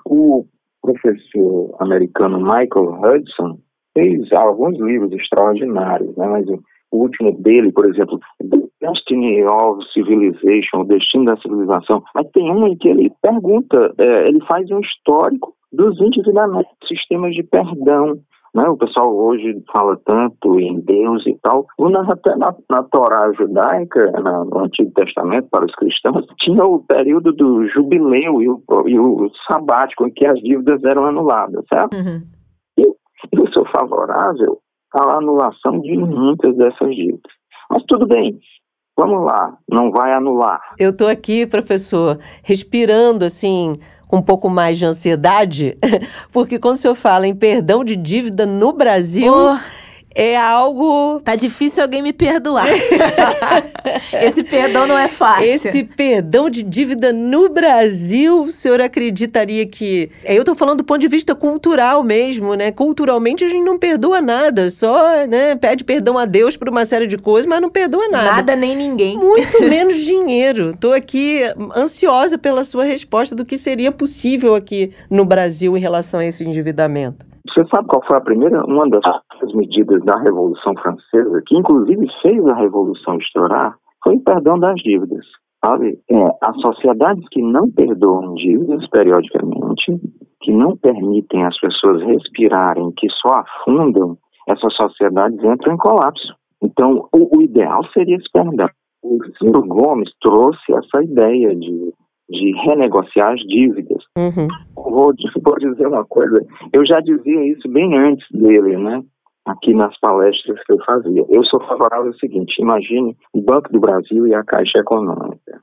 O professor americano Michael Hudson, fez alguns livros extraordinários, né? Mas o último dele, por exemplo, The Destiny of Civilization, o destino da civilização, mas tem um em que ele pergunta, ele faz um histórico dos endividamentos, sistemas de perdão, né? O pessoal hoje fala tanto em Deus e tal, até na Torá judaica, no Antigo Testamento, para os cristãos, tinha o período do jubileu e o sabático, em que as dívidas eram anuladas, certo? Uhum. Eu sou favorável à anulação de muitas dessas dívidas. Mas tudo bem, vamos lá, não vai anular. Eu estou aqui, professor, respirando assim, com um pouco mais de ansiedade, porque quando o senhor fala em perdão de dívida no Brasil, é algo... Tá difícil alguém me perdoar. Esse perdão não é fácil. Esse perdão de dívida no Brasil, o senhor acreditaria que... Eu tô falando do ponto de vista cultural mesmo, né? Culturalmente a gente não perdoa nada, só, né, pede perdão a Deus por uma série de coisas, mas não perdoa nada. Nada nem ninguém. Muito menos dinheiro. Tô aqui ansiosa pela sua resposta do que seria possível aqui no Brasil em relação a esse endividamento. Você sabe qual foi uma das medidas da Revolução Francesa, que inclusive fez a Revolução estourar, foi o perdão das dívidas. Sabe? As sociedades que não perdoam dívidas periodicamente, que não permitem as pessoas respirarem, que só afundam, essas sociedades entram em colapso. Então, o ideal seria esse perdão. O Ciro Gomes trouxe essa ideia de renegociar as dívidas. Uhum. Vou dizer uma coisa, eu já dizia isso bem antes dele, né? Aqui nas palestras que eu fazia. Eu sou favorável ao seguinte, imagine o Banco do Brasil e a Caixa Econômica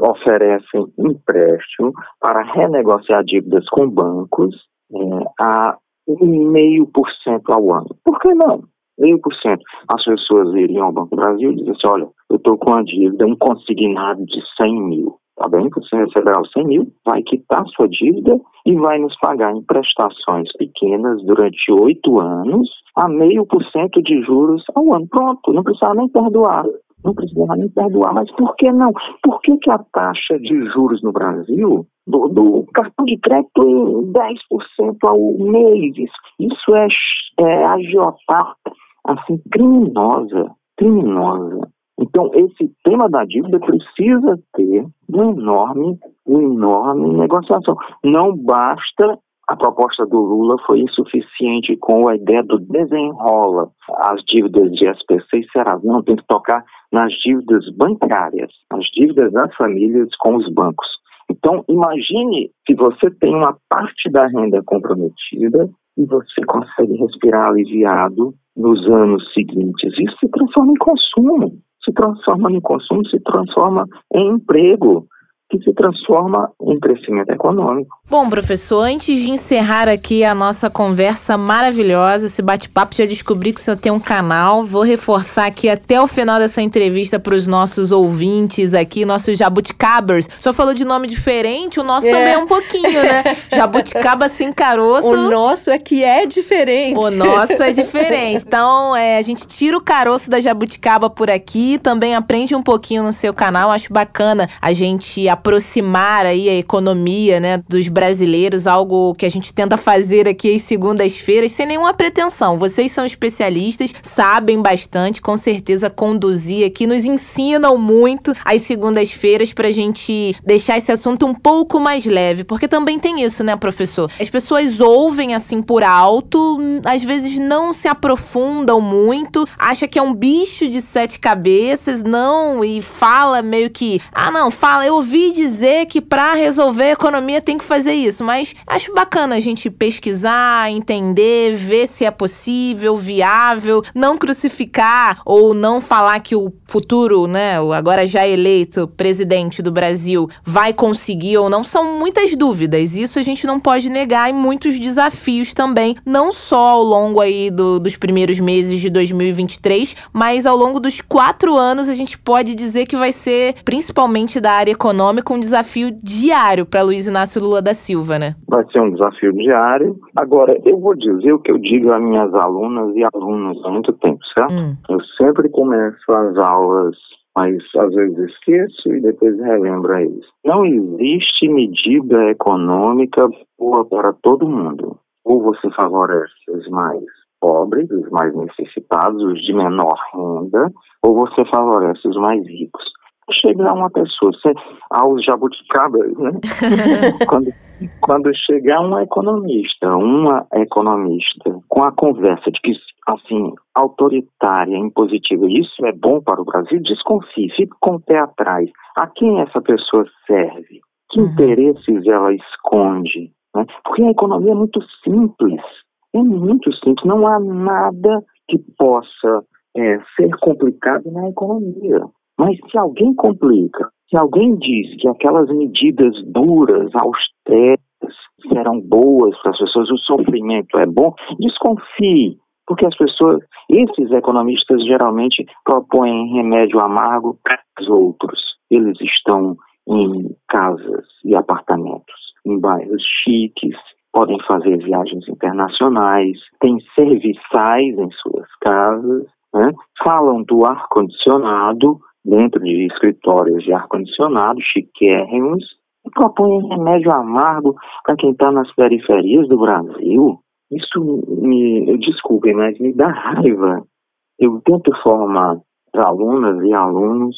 oferecem empréstimo para renegociar dívidas com bancos a 0,5% ao ano. Por que não? 0,5%. As pessoas iriam ao Banco do Brasil e diziam assim, olha, eu estou com uma dívida, um consignado de 100 mil. Tá bem? Você receberá os 100 mil, vai quitar sua dívida e vai nos pagar em prestações pequenas durante 8 anos a 0,5% de juros ao ano. Pronto, não precisava nem perdoar. Mas por que não? Por que a taxa de juros no Brasil, do cartão de crédito em 10% ao mês? Isso é agiotagem, assim, criminosa. Então, esse tema da dívida precisa ter uma enorme negociação. Não basta, a proposta do Lula foi insuficiente com a ideia do desenrola as dívidas de SPC e Serasa. Não, tem que tocar nas dívidas bancárias, as dívidas das famílias com os bancos. Então, imagine que você tem uma parte da renda comprometida e você consegue respirar aliviado nos anos seguintes. Isso se transforma em consumo. Se transforma em emprego, que se transforma em crescimento econômico. Bom, professor, antes de encerrar aqui a nossa conversa maravilhosa, esse bate-papo, já descobri que o senhor tem um canal, vou reforçar aqui até o final dessa entrevista para os nossos ouvintes aqui, nossos jabuticabers. O senhor falou de nome diferente, o nosso também é um pouquinho, né? Jabuticaba sem caroço. O nosso é que é diferente. O nosso é diferente. Então, a gente tira o caroço da jabuticaba por aqui, também aprende um pouquinho no seu canal. Acho bacana a gente aproximar aí a economia, né, dos brasileiros, algo que a gente tenta fazer aqui às segundas-feiras, sem nenhuma pretensão. Vocês são especialistas, sabem bastante, com certeza conduzir aqui, nos ensinam muito às segundas-feiras pra gente deixar esse assunto um pouco mais leve, porque também tem isso, né, professor? As pessoas ouvem assim por alto, às vezes não se aprofundam muito, acha que é um bicho de 7 cabeças, e fala meio que, eu ouvi dizer que para resolver a economia tem que fazer isso, mas acho bacana a gente pesquisar, entender, ver se é possível, viável, não crucificar ou não falar que o futuro, né, o agora já eleito presidente do Brasil vai conseguir ou não. São muitas dúvidas, isso a gente não pode negar, e muitos desafios também, não só ao longo aí dos primeiros meses de 2023, mas ao longo dos 4 anos a gente pode dizer que vai ser, principalmente da área econômica, um desafio diário para Luiz Inácio Lula da Silva, né? Vai ser um desafio diário. Agora, eu vou dizer o que eu digo às minhas alunas e alunos há muito tempo, certo? Eu sempre começo as aulas, mas às vezes esqueço e depois relembro isso. Não existe medida econômica boa para todo mundo. Ou você favorece os mais pobres, os mais necessitados, os de menor renda, ou você favorece os mais ricos? Chegar uma pessoa, aos jabuticabas, né? Quando chegar uma economista com a conversa de que, assim, autoritária, impositiva, isso é bom para o Brasil, desconfie, fique com o pé atrás. A quem essa pessoa serve? Que interesses ela esconde? Né? Porque a economia é muito simples, não há nada que possa ser complicado na economia. Mas se alguém complica, se alguém diz que aquelas medidas duras, austeras, serão boas para as pessoas, o sofrimento é bom, desconfie, porque esses economistas geralmente propõem remédio amargo para os outros. Eles estão em casas e apartamentos, em bairros chiques, podem fazer viagens internacionais, têm serviçais em suas casas, né? Falam do ar-condicionado, dentro de escritórios de ar-condicionado, chiquérrimos, e propõem remédio amargo para quem está nas periferias do Brasil. Isso desculpem, mas me dá raiva. Eu tento formar alunas e alunos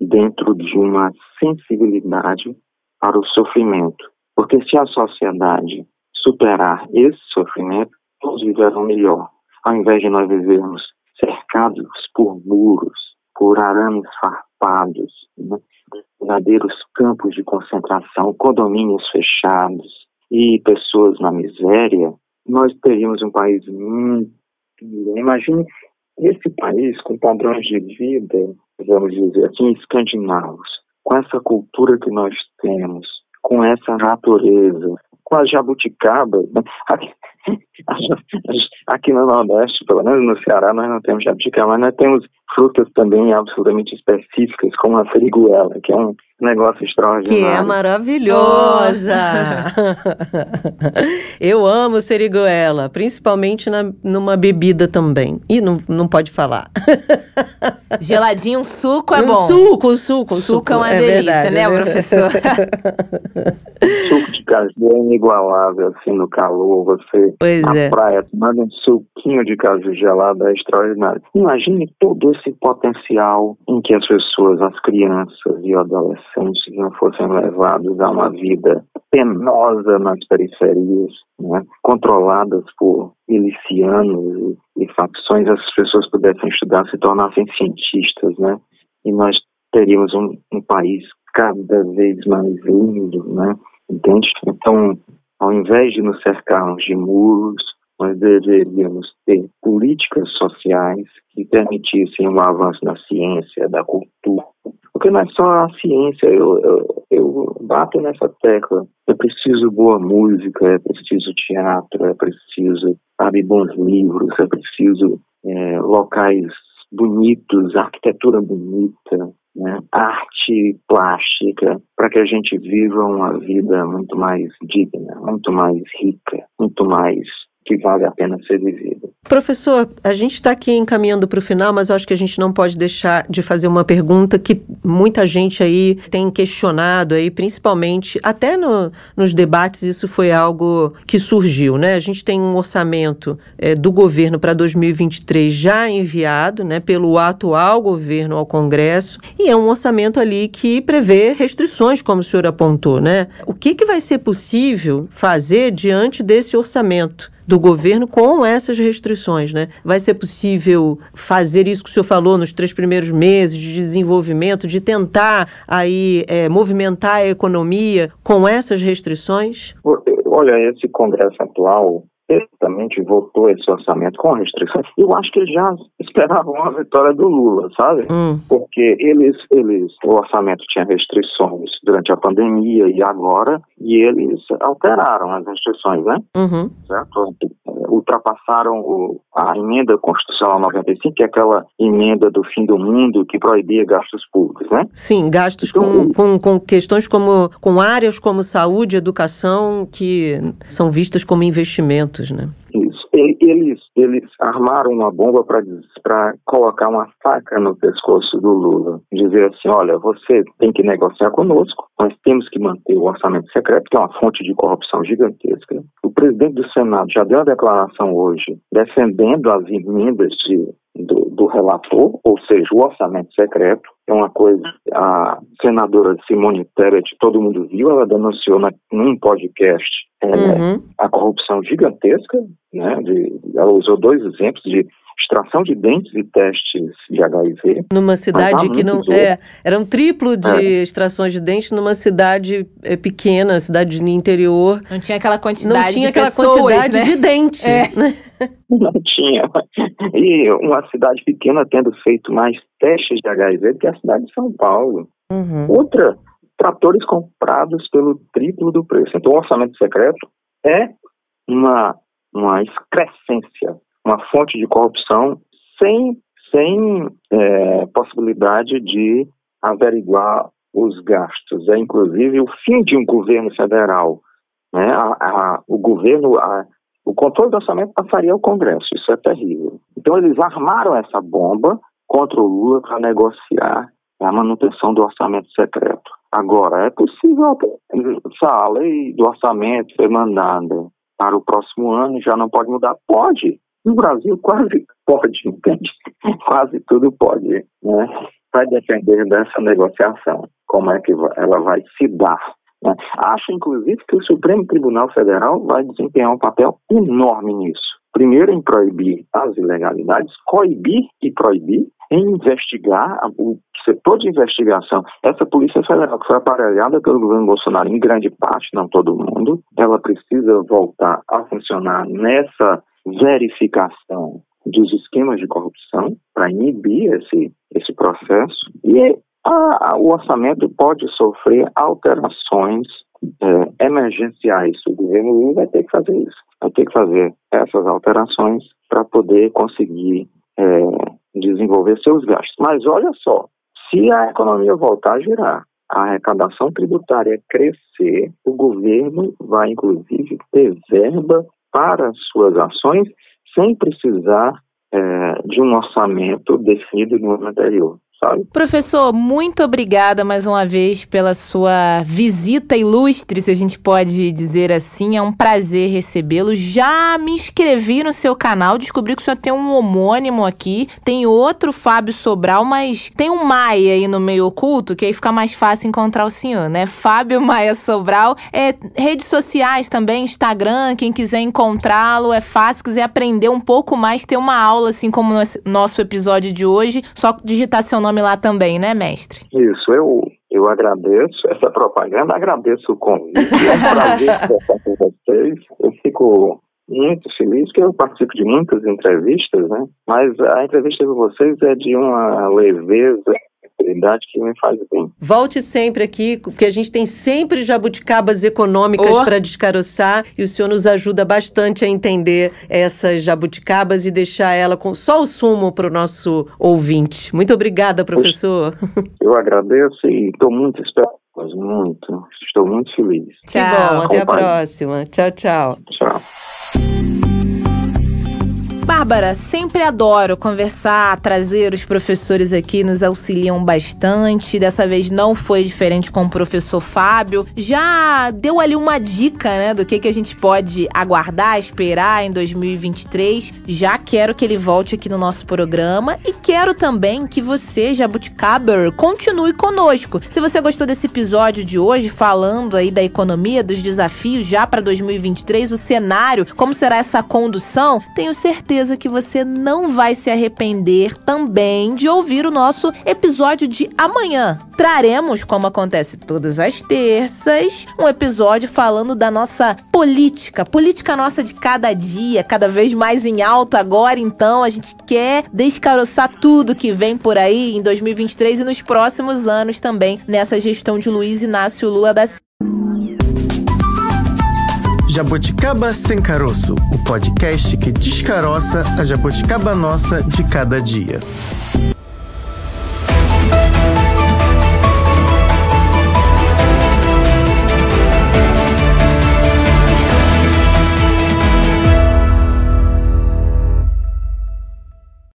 dentro de uma sensibilidade para o sofrimento. Porque se a sociedade superar esse sofrimento, todos viverão melhor. Ao invés de nós vivermos cercados por muros, por arames farpados, né? Verdadeiros campos de concentração, condomínios fechados e pessoas na miséria, nós teríamos um país muito... Imagine esse país com padrões de vida, vamos dizer assim, escandinavos, com essa cultura que nós temos, com essa natureza, com as jabuticabas, né? Aqui no Nordeste, pelo menos no Ceará, nós não temos jabuticaba, mas nós temos frutas também absolutamente específicas, como a seriguela, que é um negócio extraordinário. Que é maravilhosa! Eu amo seriguela, principalmente numa bebida também. E não pode falar. Geladinho, um suco é bom. Suco é uma delícia, verdade, né, professor? Suco de caju é inigualável, assim, no calor, você na praia, tomando um suquinho de caju gelado é extraordinário. Imagine todo esse potencial em que as pessoas, as crianças e adolescentes não fossem levados a uma vida penosa nas periferias, né, controladas por milicianos e facções, as pessoas pudessem estudar, se tornassem cientistas, né, e nós teríamos um país cada vez mais lindo, né, entende? Então, ao invés de nos cercarmos de muros, nós deveríamos ter políticas sociais que permitissem o avanço da ciência, da cultura. Porque não é só a ciência, eu bato nessa tecla. É preciso boa música, é preciso teatro, é preciso, bons livros, é preciso locais bonitos, arquitetura bonita, né? Arte plástica, para que a gente viva uma vida muito mais digna, muito mais rica, muito mais que vale a pena ser vivida. Professor, a gente está aqui encaminhando para o final, mas eu acho que a gente não pode deixar de fazer uma pergunta que muita gente aí tem questionado, aí, principalmente, até nos debates, isso foi algo que surgiu, né? A gente tem um orçamento do governo para 2023 já enviado, né, pelo atual governo ao Congresso, e é um orçamento ali que prevê restrições, como o senhor apontou, né? O que vai ser possível fazer diante desse orçamento do governo com essas restrições, né? Vai ser possível fazer isso que o senhor falou nos 3 primeiros meses de desenvolvimento, de tentar aí movimentar a economia com essas restrições? Olha, esse Congresso atual certamente votou esse orçamento com restrições. Eu acho que eles já esperavam a vitória do Lula, sabe? Porque o orçamento tinha restrições durante a pandemia e agora, e eles alteraram as restrições, né? Certo? Ultrapassaram a emenda constitucional 95, que é aquela emenda do fim do mundo que proibia gastos públicos, né? Sim, gastos com questões com áreas como saúde e educação que são vistas como investimentos, né? Isso. eles armaram uma bomba para colocar uma faca no pescoço do Lula. Dizer assim, olha, você tem que negociar conosco, nós temos que manter o orçamento secreto, que é uma fonte de corrupção gigantesca. O presidente do Senado já deu uma declaração hoje defendendo as emendas do relator, ou seja, o orçamento secreto. É uma coisa, a senadora Simone Tebet, todo mundo viu, ela denunciou num podcast a corrupção gigantesca, né? Ela usou 2 exemplos de extração de dentes e testes de HIV. Numa cidade que não... era um triplo de extrações de dentes numa cidade pequena, cidade de interior. Não tinha aquela quantidade de pessoas, né? de dente. Né? Não tinha. E uma cidade pequena tendo feito mais testes de HIV do que a cidade de São Paulo. Outra, tratores comprados pelo triplo do preço. Então, o orçamento secreto é uma excrescência, uma fonte de corrupção sem possibilidade de averiguar os gastos. É, inclusive, o fim de um governo federal. Né? O controle do orçamento passaria ao Congresso. Isso é terrível. Então, eles armaram essa bomba contra o Lula para negociar a manutenção do orçamento secreto. Agora, é possível a lei do orçamento ser mandada para o próximo ano e já não pode mudar? Pode. No Brasil, quase pode, entende? Quase tudo pode, né? Vai depender dessa negociação, como é que ela vai se dar. Né? Acho, inclusive, que o Supremo Tribunal Federal vai desempenhar um papel enorme nisso. Primeiro, em proibir as ilegalidades, coibir e proibir, em investigar o setor de investigação. Essa Polícia Federal, que foi aparelhada pelo governo Bolsonaro, em grande parte, não todo mundo, ela precisa voltar a funcionar nessa verificação dos esquemas de corrupção para inibir esse processo. E o orçamento pode sofrer alterações emergenciais. O governo Lula vai ter que fazer isso. Vai ter que fazer essas alterações para poder conseguir desenvolver seus gastos. Mas olha só, se a economia voltar a girar, a arrecadação tributária crescer, o governo vai, inclusive, ter verba para suas ações sem precisar de um orçamento definido no ano anterior. Sabe? Professor, muito obrigada mais uma vez pela sua visita ilustre, se a gente pode dizer assim. É um prazer recebê-lo. Já me inscrevi no seu canal, descobri que o senhor tem um homônimo aqui, tem outro Fábio Sobral, mas tem um Maia aí no meio oculto, que aí fica mais fácil encontrar o senhor, né? Fábio Maia Sobral. Redes sociais também, Instagram, quem quiser encontrá-lo, é fácil. Quiser aprender um pouco mais, ter uma aula, assim como no nosso episódio de hoje, só digitar seu nome lá também, né, mestre? Isso, eu agradeço essa propaganda, agradeço o convite, é um prazer conversar com vocês. Eu fico muito feliz que eu participo de muitas entrevistas, né? Mas a entrevista com vocês é de uma leveza, que me faz bem. Volte sempre aqui, porque a gente tem sempre jabuticabas econômicas para descaroçar e o senhor nos ajuda bastante a entender essas jabuticabas e deixar ela com só o sumo para o nosso ouvinte. Muito obrigada, professor. Eu agradeço e estou muito esperançoso, estou muito feliz. Tchau, que bom, até a próxima. Tchau, tchau. Tchau. Bárbara, sempre adoro conversar, trazer os professores aqui, nos auxiliam bastante. Dessa vez não foi diferente com o professor Fábio. Já deu ali uma dica, né, do que a gente pode aguardar, esperar em 2023. Já quero que ele volte aqui no nosso programa e quero também que você, Jabuticaber, continue conosco. Se você gostou desse episódio de hoje, falando aí da economia, dos desafios já para 2023, o cenário, como será essa condução, tenho certeza que você não vai se arrepender também de ouvir o nosso episódio de amanhã. Traremos, como acontece todas as terças, um episódio falando da nossa política nossa de cada dia, cada vez mais em alta agora. Então, a gente quer descaroçar tudo que vem por aí em 2023 e nos próximos anos também, nessa gestão de Luiz Inácio Lula da Silva. Jabuticaba Sem Caroço, o podcast que descaroça a jabuticaba nossa de cada dia.